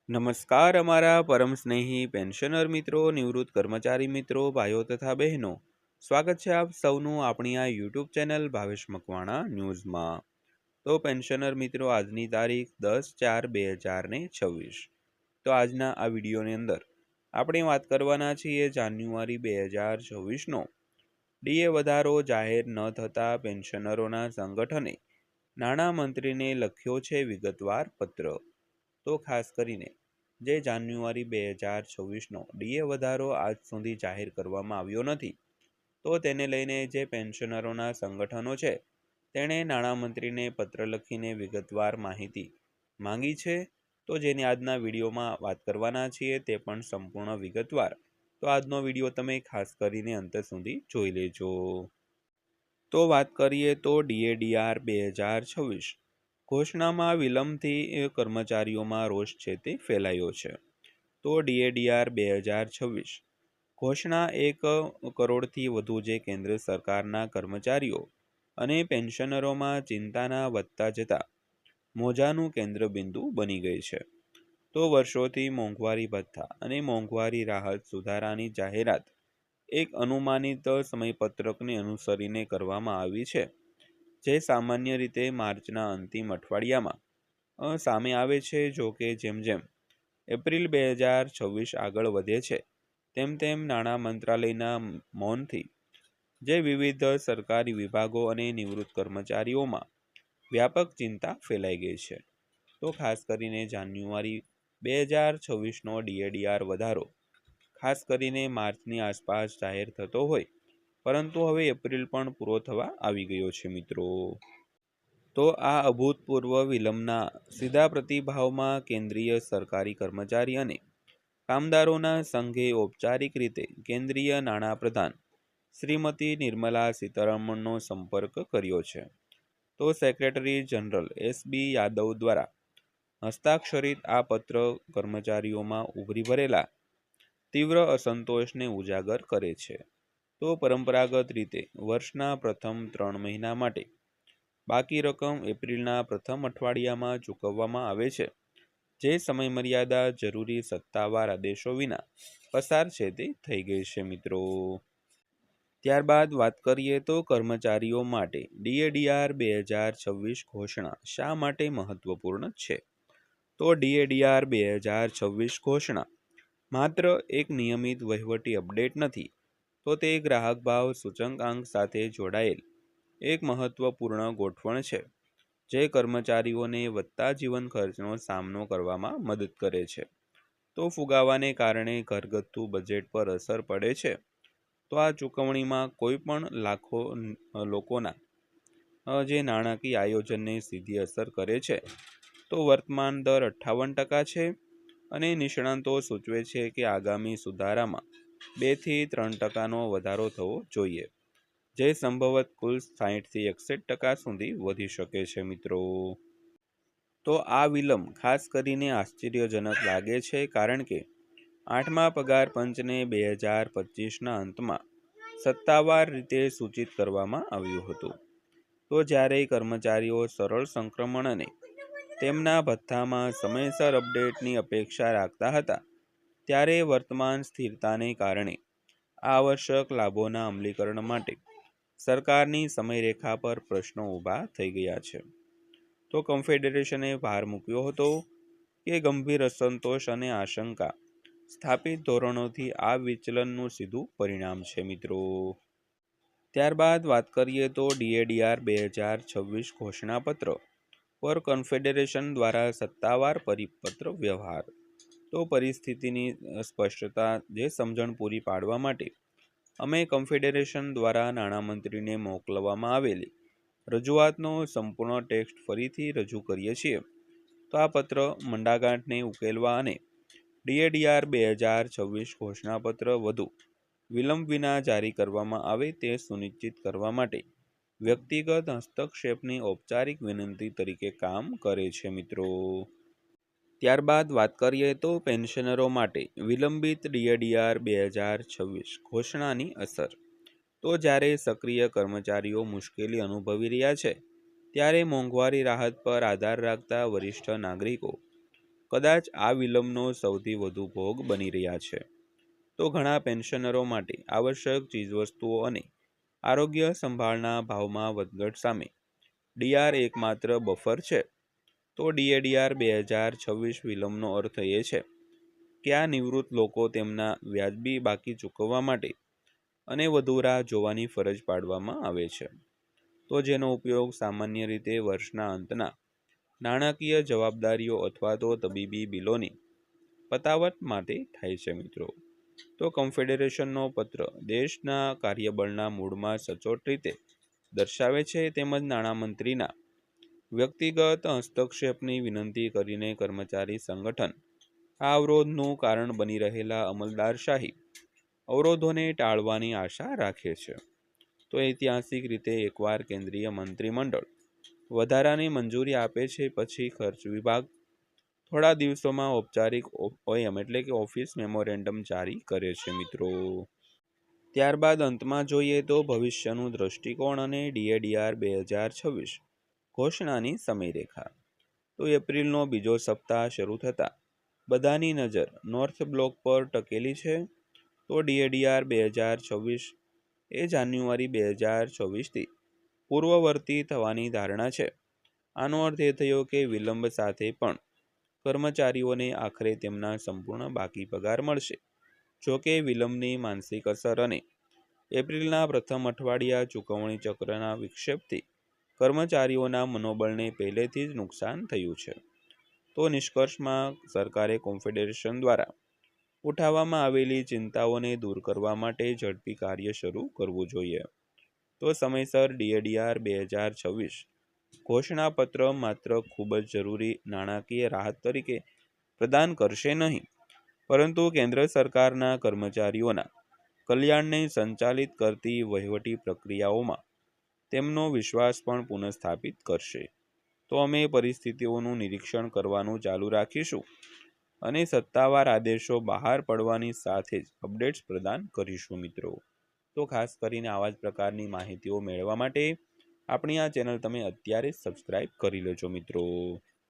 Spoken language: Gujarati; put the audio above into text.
નમસ્કાર અમારા પરમ સ્નેહી પેન્શનર મિત્રો, નિવૃત્ત કર્મચારી મિત્રો, ભાઈઓ તથા બહેનો. સ્વાગત છે આપ સૌનું આપણી આ યુટ્યુબ ચેનલ ભાવેશ મકવાણા ન્યૂઝમાં. તો પેન્શનર મિત્રો, આજની તારીખ 10/4/2026. તો આજના આ વિડીયોની અંદર આપણે વાત કરવાના છીએ જાન્યુઆરી 2024નો ડીએ વધારો જાહેર ન થતા પેન્શનરોના સંગઠને નાણામંત્રીને લખ્યો છે વિગતવાર પત્ર. તો ખાસ કરીને જે જાન્યુઆરી 2026નો ડીએ વધારો આજ સુધી જાહેર કરવામાં આવ્યો નથી, તો તેને લઈને જે પેન્શનરોના સંગઠનો છે તેણે નાણામંત્રીને પત્ર લખીને વિગતવાર માહિતી માંગી છે. તો જેની આજના વિડીયોમાં વાત કરવાના છીએ તે પણ સંપૂર્ણ વિગતવાર. તો આજનો વિડીયો તમે ખાસ કરીને અંત સુધી જોઈ લેજો. તો વાત કરીએ તો ડીએડીઆર 2026 ઘોષણામાં વિલંબથી કર્મચારીઓમાં રોષ છે તે ફેલાયો છે. તો ડીએડીઆર 2026 ઘોષણા 1 કરોડથી વધુ જે કેન્દ્ર સરકારના કર્મચારીઓ અને પેન્શનરોમાં ચિંતાના વધતા જતા મોજાનું કેન્દ્રબિંદુ બની ગઈ છે. તો વર્ષોથી મોંઘવારી ભથ્થા અને મોંઘવારી રાહત સુધારાની જાહેરાત એક અનુમાનિત સમયપત્રકને અનુસરીને કરવામાં આવી છે, જે સામાન્ય રીતે માર્ચના અંતિમ અઠવાડિયામાં સામે આવે છે. જો કે જેમ જેમ એપ્રિલ 2026 આગળ વધે છે તેમ તેમ નાણાં મંત્રાલયના મૌનથી જે વિવિધ સરકારી વિભાગો અને નિવૃત્ત કર્મચારીઓમાં વ્યાપક ચિંતા ફેલાઈ ગઈ છે. તો ખાસ કરીને જાન્યુઆરી 2026નો ડીએડીઆર વધારો ખાસ કરીને માર્ચની આસપાસ જાહેર થતો હોય, પરંતુ હવે એપ્રિલ પણ પૂરો થવા આવી ગયો છે મિત્રો. તો આ અભૂતપૂર્વ વિલંબના સીધા પ્રતિભાવમાં કેન્દ્રીય સરકારી કર્મચારી અને કામદારોના સંઘે ઔપચારિક રીતે કેન્દ્રીય નાણાપ્રધાન શ્રીમતી નિર્મલા સીતારમણનો સંપર્ક કર્યો છે. તો સેક્રેટરી જનરલ એસબી યાદવ દ્વારા હસ્તાક્ષરિત આ પત્ર કર્મચારીઓમાં ઉભરી ભરેલા તીવ્ર અસંતોષને ઉજાગર કરે છે. તો પરંપરાગત રીતે વર્ષના પ્રથમ 3 મહિના માટે બાકી રકમ એપ્રિલના પ્રથમ અઠવાડિયામાં ચૂકવવામાં આવે છે, જે સમયમર્યાદા જરૂરી સત્તાવાર આદેશો વિના પસાર છે તે થઈ ગઈ છે મિત્રો. ત્યારબાદ વાત કરીએ તો કર્મચારીઓ માટે ડીએડીઆર 2026 ઘોષણા શા માટે મહત્વપૂર્ણ છે. તો ડીએડીઆર 2026 ઘોષણા માત્ર એક નિયમિત વહીવટી અપડેટ નથી, તો તે ગ્રાહક ભાવ સૂચકાંક સાથે જોડાયેલ એક મહત્વપૂર્ણ ગોઠવણ છે, જે કર્મચારીઓને વધતા જીવન ખર્ચનો સામનો કરવામાં મદદ કરે છે. તો ફુગાવાને કારણે ઘરગથ્થુ બજેટ પર અસર પડે છે. તો આ ચૂકવણીમાં કોઈ પણ લાખો લોકોના જે નાણાકીય આયોજનને સીધી અસર કરે છે. તો વર્તમાન દર 58% છે અને નિષ્ણાંતો સૂચવે છે કે આગામી સુધારામાં 2 થી 3% વધારો થવો જોઈએ, જે સંભવત કુલ 60 થી 61% સુધી વધી શકે છે મિત્રો. તો આ વિલંબ ખાસ કરીને આશ્ચર્યજનક લાગે છે, કારણ કે 8મા પગાર પંચને 2025ના અંતમાં સત્તાવાર રીતે સૂચિત કરવામાં આવ્યું હતું. તો જ્યારે કર્મચારીઓ સરળ સંક્રમણ અને તેમના ભથ્થામાં સમયસર અપડેટની અપેક્ષા રાખતા હતા, ત્યારે વર્તમાન સ્થિરતાને કારણે આવશ્યક લાભોના અમલીકરણ માટે સરકારની સમયરેખા પર પ્રશ્નો ઊભા થઈ ગયા છે. તો કન્ફેડરેશને ભાર મૂક્યો હતો કે ગંભીર અસંતોષ અને આશંકા સ્થાપિત ધોરણોથી આ વિચલનનું સીધું પરિણામ છે મિત્રો. ત્યારબાદ વાત કરીએ તો ડીએડીઆર 2026 ઘોષણાપત્ર પર કન્ફેડરેશન દ્વારા સત્તાવાર પરિપત્ર વ્યવહાર. તો પરિસ્થિતિની સ્પષ્ટતા જે સમજણ પૂરી પાડવા માટે અમે કન્ફેડરેશન દ્વારા નાણામંત્રીને મોકલવામાં આવેલી રજૂઆતનો સંપૂર્ણ ટેક્સ્ટ ફરીથી રજૂ કરીએ છીએ. તો આ પત્ર મંડાગાંઠને ઉકેલવા અને ડીએડીઆર 2026 ઘોષણાપત્ર વધુ વિલંબ વિના જારી કરવામાં આવે તે સુનિશ્ચિત કરવા માટે વ્યક્તિગત હસ્તક્ષેપની ઔપચારિક વિનંતી તરીકે કામ કરે છે મિત્રો. ત્યારબાદ વાત કરીએ તો પેન્શનરો માટે વિલંબિત ડીએડીઆર 2026 ઘોષણાની અસર. તો જ્યારે સક્રિય કર્મચારીઓ મુશ્કેલી અનુભવી રહ્યા છે, ત્યારે મોંઘવારી રાહત પર આધાર રાખતા વરિષ્ઠ નાગરિકો કદાચ આ વિલંબનો સૌથી વધુ ભોગ બની રહ્યા છે. તો ઘણા પેન્શનરો માટે આવશ્યક ચીજવસ્તુઓ અને આરોગ્ય સંભાળના ભાવમાં વધઘટ સામે ડીઆર એકમાત્ર બફર છે. તો ડીએડીઆર 2026 વિલંબનો અર્થ એ છે કે આ નિવૃત્ત લોકો તેમના વ્યાજબી બાકી ચૂકવવા માટે અને વધુ રાહ જોવાની ફરજ પાડવામાં આવે છે. તો જેનો ઉપયોગ સામાન્ય રીતે વર્ષના અંતના નાણાકીય જવાબદારીઓ અથવા તો તબીબી બિલોની પતાવટ માટે થાય છે મિત્રો. તો કન્ફેડરેશનનો પત્ર દેશના કાર્યબળના મૂળમાં સચોટ રીતે દર્શાવે છે, તેમજ નાણામંત્રીના વ્યક્તિગત હસ્તક્ષેપની વિનંતી કરીને કર્મચારી સંગઠન આ અવરોધનું કારણ બની રહેલા અમલદારશાહી અવરોધોને ટાળવાની આશા રાખે છે. તો ઐતિહાસિક રીતે એકવાર કેન્દ્રીય મંત્રીમંડળ વધારાની મંજૂરી આપે છે, પછી ખર્ચ વિભાગ થોડા દિવસોમાં ઔપચારિક ઓએમ એટલે કે ઓફિસ મેમોરેન્ડમ જારી કરે છે મિત્રો. ત્યારબાદ અંતમાં જોઈએ તો ભવિષ્યનું દ્રષ્ટિકોણ અને ડીએડીઆર 2026 ઘોષણાની સમયરેખા. તો એપ્રિલનો બીજો સપ્તાહ શરૂ થતાં બધાની નજર નોર્થ બ્લોક પર ટકેલી છે. તો ડીએડીઆર 2026 એ જાન્યુઆરી 2024થી પૂર્વવર્તી થવાની ધારણા છે. આનો અર્થ એ થયો કે વિલંબ સાથે પણ કર્મચારીઓને આખરે તેમના સંપૂર્ણ બાકી પગાર મળશે. જોકે વિલંબની માનસિક અસર અને એપ્રિલના પ્રથમ અઠવાડિયા ચૂકવણી ચક્રના વિક્ષેપથી કર્મચારીઓના મનોબળને પહેલેથી જ નુકસાન થયું છે. તો નિષ્કર્ષમાં સરકારે કોન્ફેડરેશન દ્વારા ઉઠાવવામાં આવેલી ચિંતાઓને દૂર કરવા માટે ઝડપી કાર્ય શરૂ કરવું જોઈએ. તો સમયસર ડીએડીઆર 2026 ઘોષણાપત્ર માત્ર ખૂબ જ જરૂરી નાણાકીય રાહત તરીકે પ્રદાન કરશે નહીં, પરંતુ કેન્દ્ર સરકારના કર્મચારીઓના કલ્યાણને સંચાલિત કરતી વહીવટી પ્રક્રિયાઓમાં તેમનો વિશ્વાસ પણ પુનઃસ્થાપિત કરશે. તો અમે પરિસ્થિતિઓનું નિરીક્ષણ કરવાનું ચાલુ રાખીશું અને સત્તાવાર આદેશો બહાર પડવાની સાથે જ અપડેટ્સ પ્રદાન કરીશું મિત્રો. તો ખાસ કરીને આવા જ પ્રકારની માહિતીઓ મેળવવા માટે આપણી આ ચેનલ તમે અત્યારે જ સબસ્ક્રાઈબ કરી લેજો મિત્રો.